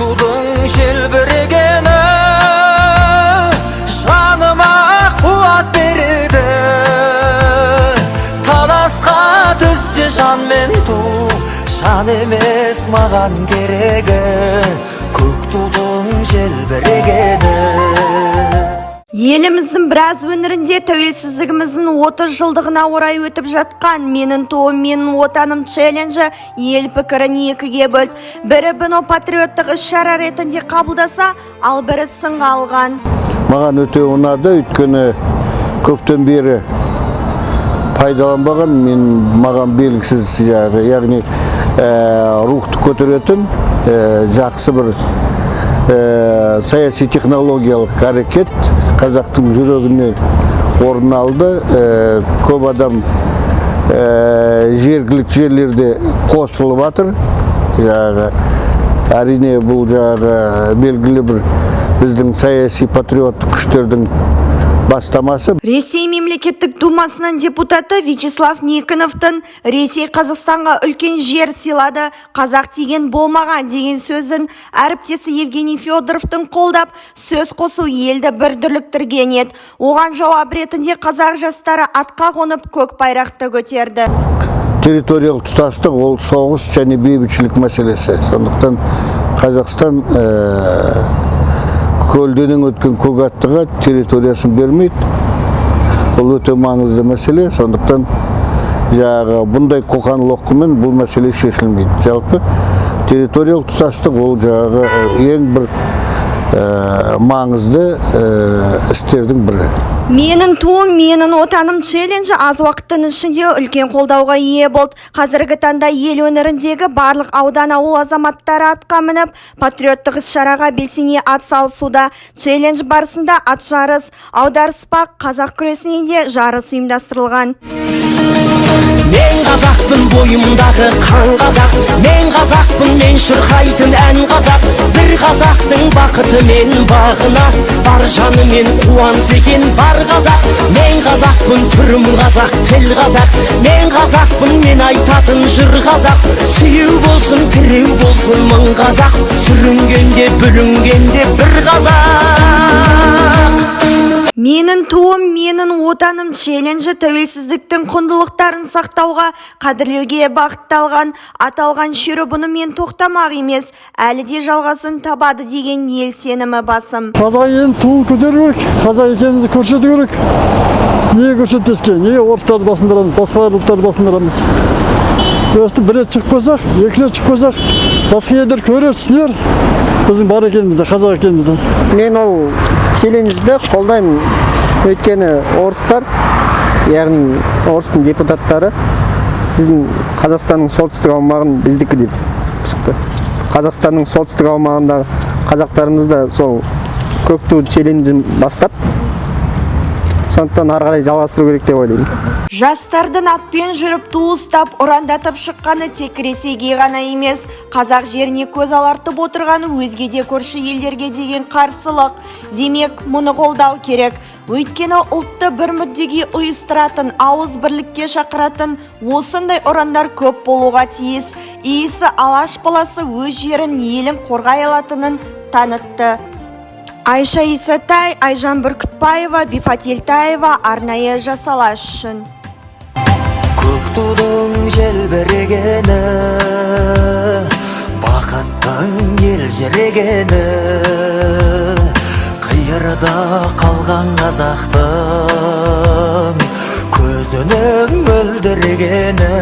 тудың желбірегені жаныма қуат береді. Таласқа түссе жан мен ту, жан емес маған керегі, көк тудың желбірегені. Еліміздің біраз өңірінде тәуелсіздігіміздің 30 жылдығына орай өтіп жатқан «Менің туым, менің отаным» челленджі ел пікірін екіге бөлді. Бірі бұны патриоттық іс-шара ретінде қабылдаса, ал бірі сынға алған. Маған өте ұнады, өйткені көптен бері пайдаланбаған, маған белгісіз жағы, яғни рухты көтеретін жақсы бір саяси технологиялық әрекет қазақтың жүрегіне орын алды. Көп адам жергілікті жерлерде қосылып жатыр. Әрине бұл белгілі бір біздің саяси патриоттық күштердің бастамасы. Ресей мемлекеттік думасының депутаты Вячеслав Никоновтың Ресей Қазақстанға үлкен жер сыйлады, қазақ деген болмаған деген сөзін әріптесі Евгений Федоровтың қолдап, сөз қосу елді бір дүрліктірген еді. Оған жауап ретінде қазақ жастары атқа қонып көк байрақты көтерді. Территориялық тұтастық ол соғыс және бейбітшілік мәселесі. Сондықтан Қазақстан көлденең өткен көк аттыға территориясын бермейді. Бұл өте маңызды мәселе. Сондықтан бұндай қоқан-лоққымен бұл мәселе шешілмейді. Жалпы территориялық тұтастық ол ең бір маңызды істердің бірі. «Менің туым, менің отаным» челленджі аз уақыттың ішінде үлкен қолдауға ие болды. Қазіргі таңда ел өңіріндегі барлық аудан ауыл азаматтары атқа мініп, патриоттық іс-шараға белсене атсалысуда. Челлендж барысында ат жарыс, аударыспақ, қазақ күресінен де жарыс ұйымдастырылған. Мен қазақпын, бойымдағы қан қазақ, мен қазақпын, мен шырқайтын ән қазақ. Бір қазақтың бақыты мен бағына, бар жанымен қуанса екен бар қазақ. Мен қазақпын, түрім қазақ, тіл қазақ, мен қазақпын, мен айтатын жыр қазақ. Сүйеу болсын, тіреу болсын мың қазақ, сүрінгенде бүлінгенде бір қазақ. «Менің туым, менің отаным» челленджі тәуелсіздіктің құндылықтарын сақтауға, қадірлеуге бағытталған. Аталған шеру бұнымен тоқтамақ емес, әлі де жалғасын табады деген ел сенімі басым. Қазақ елін туын көтеру керек, қазақ екенімізді көрсету керек. Неге көрсетпеске, неге орыстарды басындырамыз, басқа ұлттарды басындырамыз? Өсті бір рет шығып қойсақ, екі рет шығып қойсақ, басқа елдер көрер, түсінер біздің бар екенімізді, қазақ екенімізді. Мен ол челленджді қолдаймын. Өйткені орыстар, яғни орыстың депутаттары біздің Қазақстанның солтүстік аумағын біздікі деп шықты. Қазақстанның солтүстік аумағындағы қазақтарымыз да сол көк ту челленджін бастап, сондықтан ары қарай жалғастыру керек деп ойлаймын. Жастардың атпен жүріп ту ұстап ұрандатып шыққаны тек Ресейге ғана емес, қазақ жеріне көз алартып отырғаны өзге де көрші елдерге деген қарсылық. Демек, мұны қолдау керек. Өйткені ұлтты бір мүддеге ұйыстыратын, ауыз бірлікке шақыратын осындай ұрандар көп болуға тиіс. Иісі Алаш баласы өз жерін, елін қорғай алатынын танытты. Айша Исатай, Айжан Бүркітбаева, Бифат Елтаева арнайы жас Алаш үшін. Көк тудың желбірегені, бақыттың елжірегені, қиырда қалған қазақтың көзінің мөлдірегені.